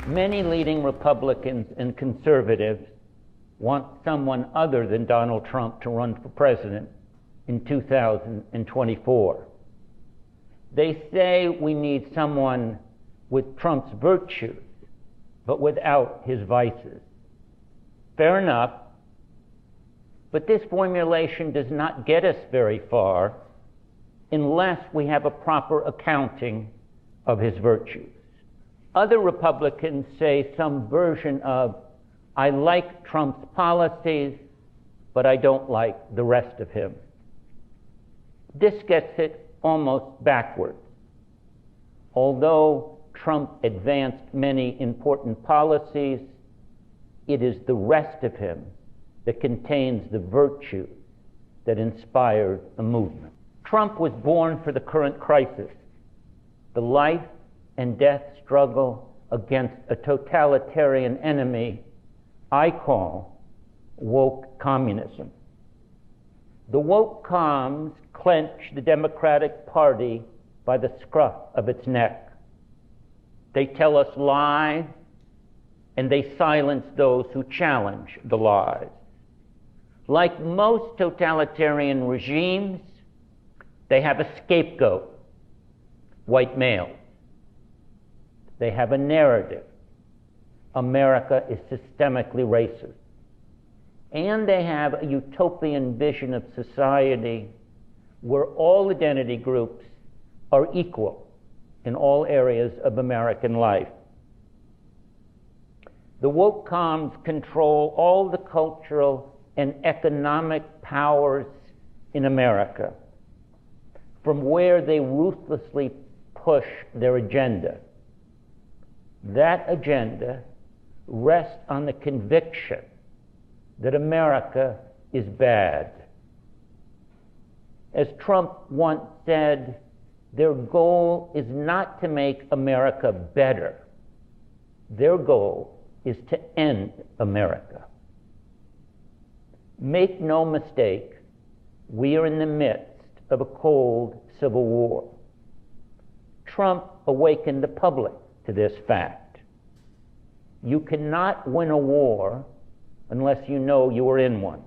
Many leading Republicans and conservatives want someone other than Donald Trump to run for president in 2024. They say we need someone with Trump's virtues, but without his vices. Fair enough, but this formulation does not get us very far unless we have a proper accounting of his virtues. Other Republicans say some version of, I like Trump's policies, but I don't like the rest of him. This gets it almost backwards. Although Trump advanced many important policies, it is the rest of him that contains the virtues that inspired the movement. Trump was born for the current crisis, the life and death struggle against a totalitarian enemy I call woke communism. The woke comms clench the Democratic Party by the scruff of its neck. They tell us lies, and they silence those who challenge the lies. Like most totalitarian regimes, they have a scapegoat, white males. They have a narrative, America is systemically racist. And they have a utopian vision of society where all identity groups are equal in all areas of American life. The woke comms control all the cultural and economic powers in America, from where they ruthlessly push their agenda. That agenda rests on the conviction that America is bad. As Trump once said, their goal is not to make America better. Their goal is to end America. Make no mistake, we are in the midst of a cold civil war. Trump awakened the public to this fact. You cannot win a war unless you know you are in one.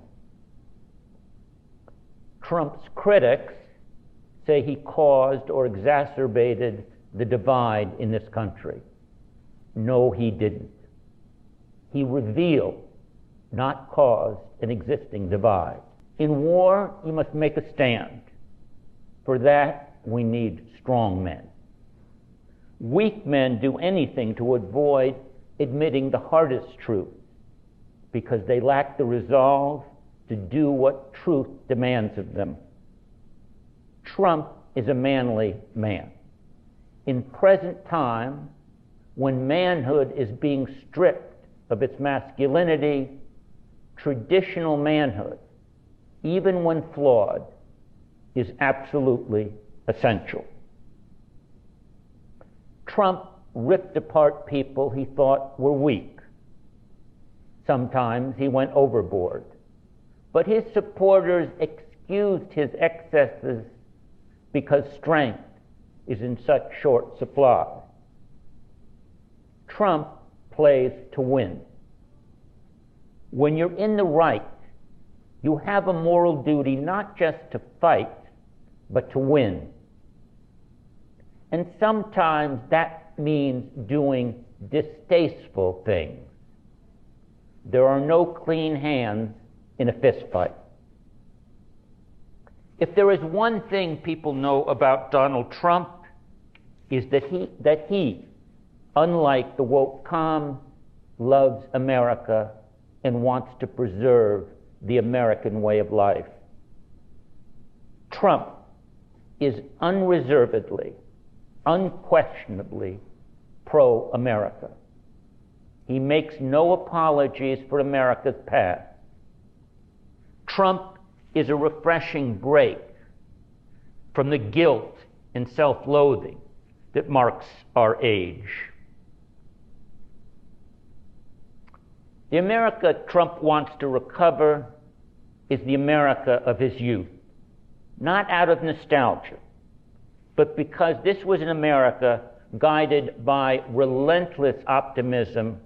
Trump's critics say he caused or exacerbated the divide in this country. No, he didn't. He revealed, not caused, an existing divide. In war, you must make a stand. For that, we need strong men. Weak men do anything to avoid admitting the hardest truth because they lack the resolve to do what truth demands of them. Trump is a manly man. In present time, when manhood is being stripped of its masculinity, traditional manhood, even when flawed, is absolutely essential. Trump ripped apart people he thought were weak. Sometimes he went overboard, but his supporters excused his excesses because strength is in such short supply. Trump plays to win. When you're in the right, you have a moral duty not just to fight, but to win. And sometimes that means doing distasteful things. There are no clean hands in a fist fight. If there is one thing people know about Donald Trump, is that he, unlike the woke comm, loves America and wants to preserve the American way of life. Trump is unreservedly, unquestionably pro-America. He makes no apologies for America's past. Trump is a refreshing break from the guilt and self-loathing that marks our age. The America Trump wants to recover is the America of his youth, not out of nostalgia, but because this was an America guided by relentless optimism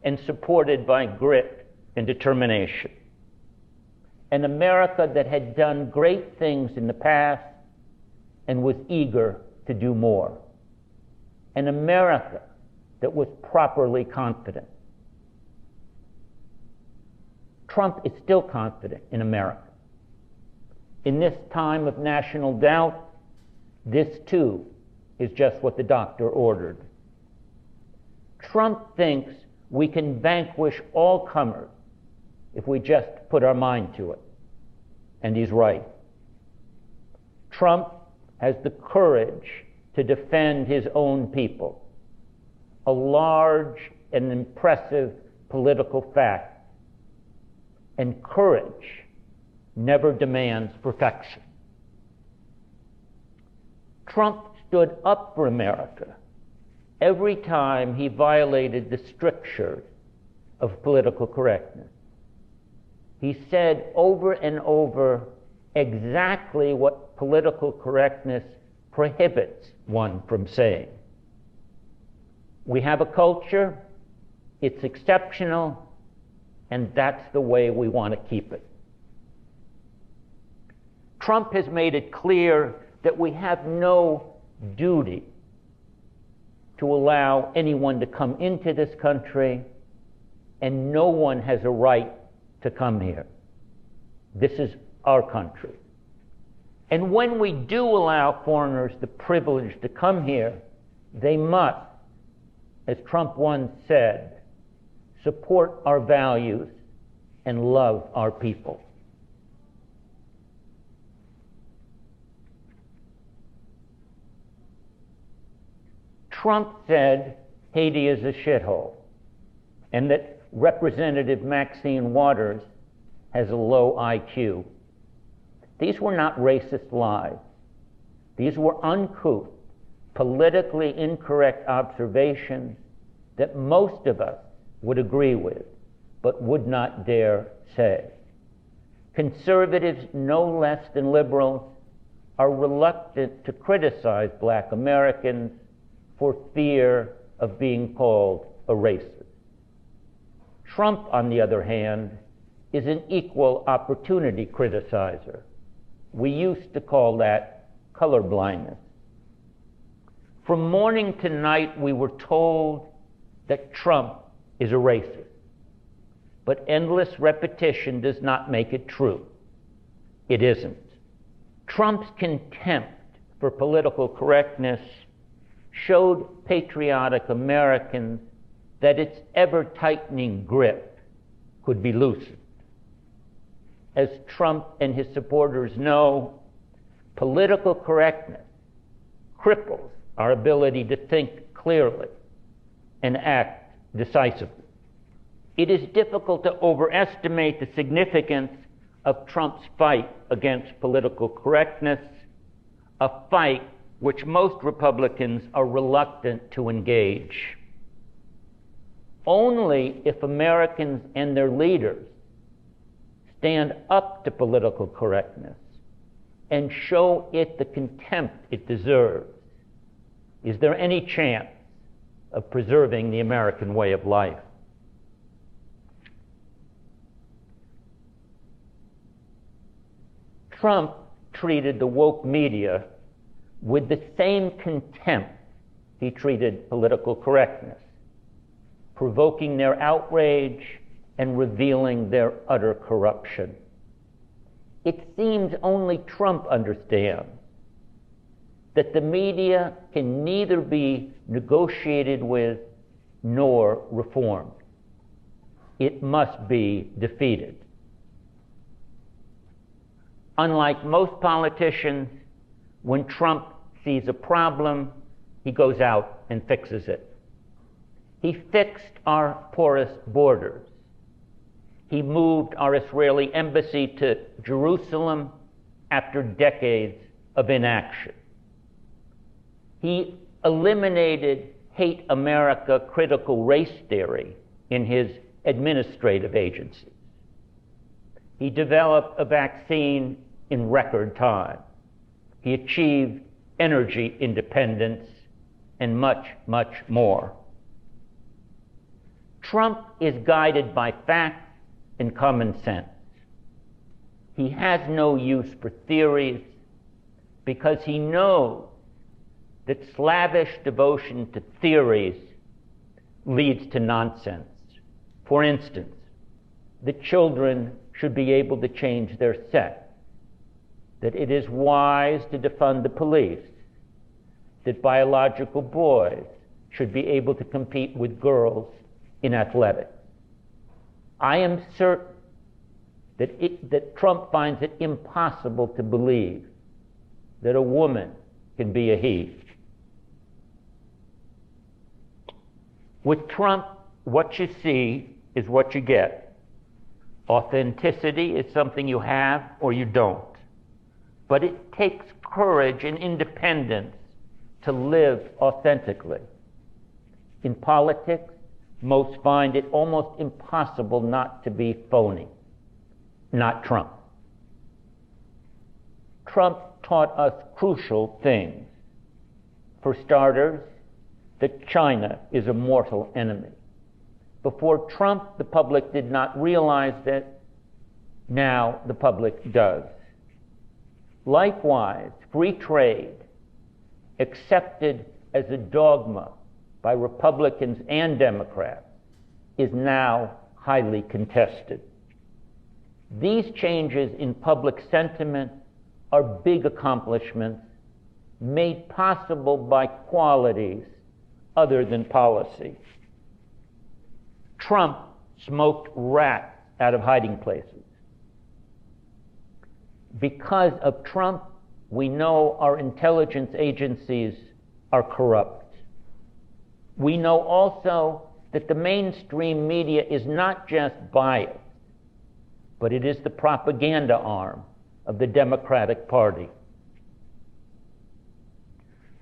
and supported by grit and determination. An America that had done great things in the past and was eager to do more. An America that was properly confident. Trump is still confident in America. In this time of national doubt, this too is just what the doctor ordered. Trump thinks we can vanquish all comers if we just put our mind to it. And he's right. Trump has the courage to defend his own people, a large and impressive political fact. And courage never demands perfection. Trump stood up for America every time he violated the strictures of political correctness. He said over and over exactly what political correctness prohibits one from saying. We have a culture, it's exceptional, and that's the way we want to keep it. Trump has made it clear that we have no duty to allow anyone to come into this country, and no one has a right to come here. This is our country. And when we do allow foreigners the privilege to come here, they must, as Trump once said, support our values and love our people. Trump said Haiti is a shithole, and that Representative Maxine Waters has a low IQ. These were not racist lies. These were uncouth, politically incorrect observations that most of us would agree with, but would not dare say. Conservatives, no less than liberals, are reluctant to criticize black Americans for fear of being called a racist. Trump, on the other hand, is an equal opportunity criticizer. We used to call that colorblindness. From morning to night, we were told that Trump is a racist. But endless repetition does not make it true. It isn't. Trump's contempt for political correctness showed patriotic Americans that its ever-tightening grip could be loosened. As Trump and his supporters know, political correctness cripples our ability to think clearly and act decisively. It is difficult to overestimate the significance of Trump's fight against political correctness, a fight which most Republicans are reluctant to engage. Only if Americans and their leaders stand up to political correctness and show it the contempt it deserves is there any chance of preserving the American way of life. Trump treated the woke media with the same contempt he treated political correctness, provoking their outrage and revealing their utter corruption. It seems only Trump understands that the media can neither be negotiated with nor reformed. It must be defeated. Unlike most politicians, when Trump sees a problem, he goes out and fixes it. He fixed our porous borders. He moved our Israeli embassy to Jerusalem after decades of inaction. He eliminated hate America critical race theory in his administrative agencies. He developed a vaccine in record time. He achieved energy independence and much, much more. Trump is guided by facts and common sense. He has no use for theories because he knows that slavish devotion to theories leads to nonsense. For instance, that children should be able to change their sex, that it is wise to defund the police, that biological boys should be able to compete with girls in athletics. I am certain that Trump finds it impossible to believe that a woman can be a he. With Trump, what you see is what you get. Authenticity is something you have or you don't. But it takes courage and independence to live authentically. In politics, most find it almost impossible not to be phony. Not Trump. Trump taught us crucial things. For starters, that China is a mortal enemy. Before Trump, the public did not realize that. Now the public does. Likewise, free trade, accepted as a dogma by Republicans and Democrats, is now highly contested. These changes in public sentiment are big accomplishments made possible by qualities other than policy. Trump smoked rats out of hiding places. Because of Trump, we know our intelligence agencies are corrupt. We know also that the mainstream media is not just biased, but it is the propaganda arm of the Democratic Party.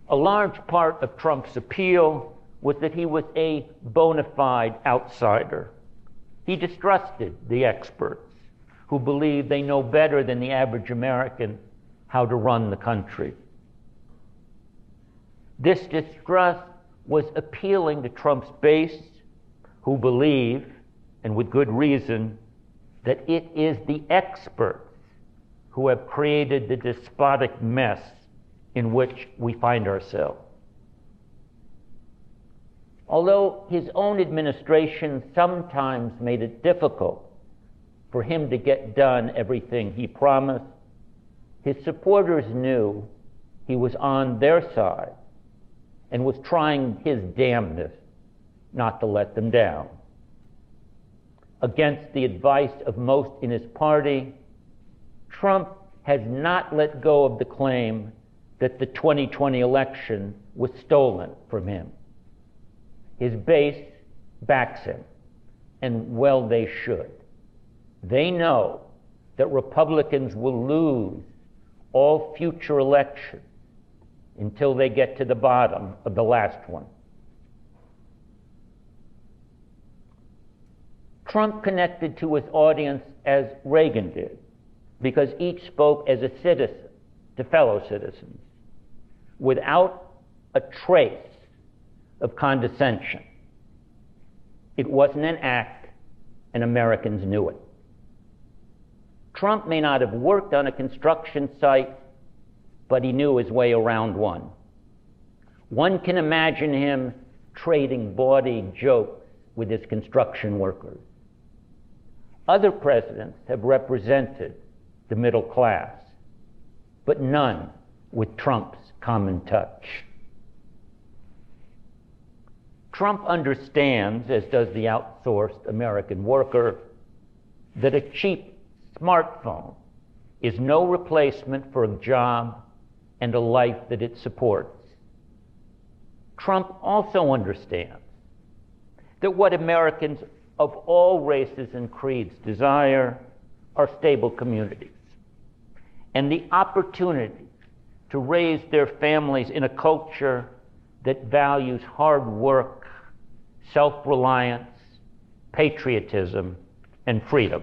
A large part of Trump's appeal was that he was a bona fide outsider. He distrusted the experts who believe they know better than the average American how to run the country. This distrust was appealing to Trump's base, who believe, and with good reason, that it is the experts who have created the despotic mess in which we find ourselves. Although his own administration sometimes made it difficult for him to get done everything he promised, his supporters knew he was on their side and was trying his damnedest not to let them down. Against the advice of most in his party, Trump has not let go of the claim that the 2020 election was stolen from him. His base backs him, and well they should. They know that Republicans will lose all future elections until they get to the bottom of the last one. Trump connected to his audience as Reagan did, because each spoke as a citizen to fellow citizens, without a trace of condescension. It wasn't an act, and Americans knew it. Trump may not have worked on a construction site, but he knew his way around one. One can imagine him trading bawdy jokes with his construction workers. Other presidents have represented the middle class, but none with Trump's common touch. Trump understands, as does the outsourced American worker, that a cheap smartphone is no replacement for a job and a life that it supports. Trump also understands that what Americans of all races and creeds desire are stable communities, and the opportunity to raise their families in a culture that values hard work, self-reliance, patriotism, and freedom.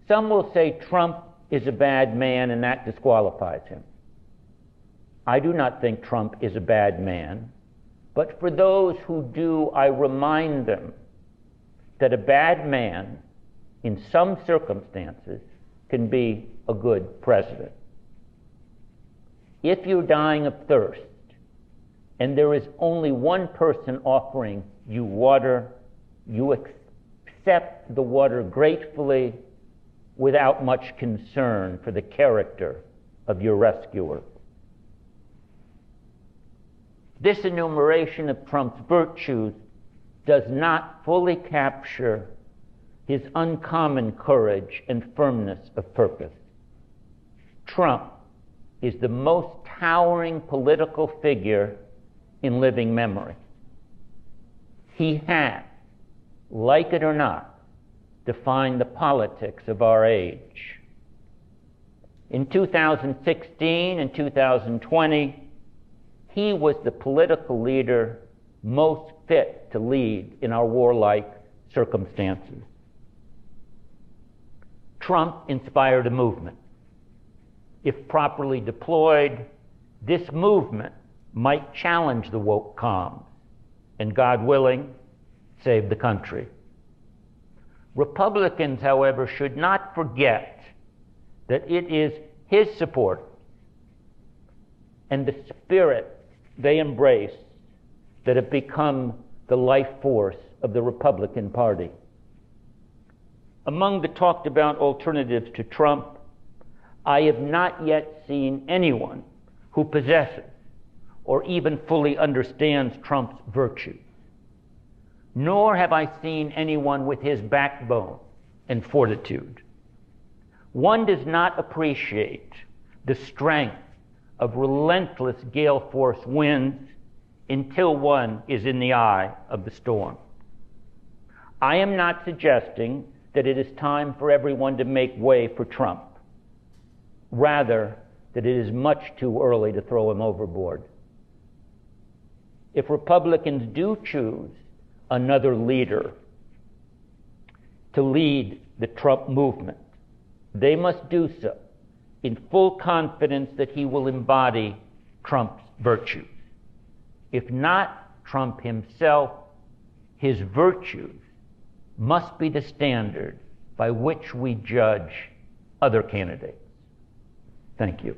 Some will say Trump is a bad man and that disqualifies him. I do not think Trump is a bad man, but for those who do, I remind them that a bad man, in some circumstances, can be a good president. If you're dying of thirst, and there is only one person offering you water, you accept the water gratefully without much concern for the character of your rescuer. This enumeration of Trump's virtues does not fully capture his uncommon courage and firmness of purpose. Trump is the most towering political figure in living memory. He has, like it or not, defined the politics of our age. In 2016 and 2020, he was the political leader most fit to lead in our warlike circumstances. Trump inspired a movement. If properly deployed, this movement might challenge the woke comms and, God willing, save the country. Republicans, however, should not forget that it is his support and the spirit they embrace that have become the life force of the Republican Party. Among the talked about alternatives to Trump, I have not yet seen anyone who possesses or even fully understands Trump's virtues, nor have I seen anyone with his backbone and fortitude. One does not appreciate the strength of relentless gale force winds until one is in the eye of the storm. I am not suggesting that it is time for everyone to make way for Trump. Rather, that it is much too early to throw him overboard. If Republicans do choose another leader to lead the Trump movement, they must do so in full confidence that he will embody Trump's virtues. If not Trump himself, his virtues must be the standard by which we judge other candidates. Thank you.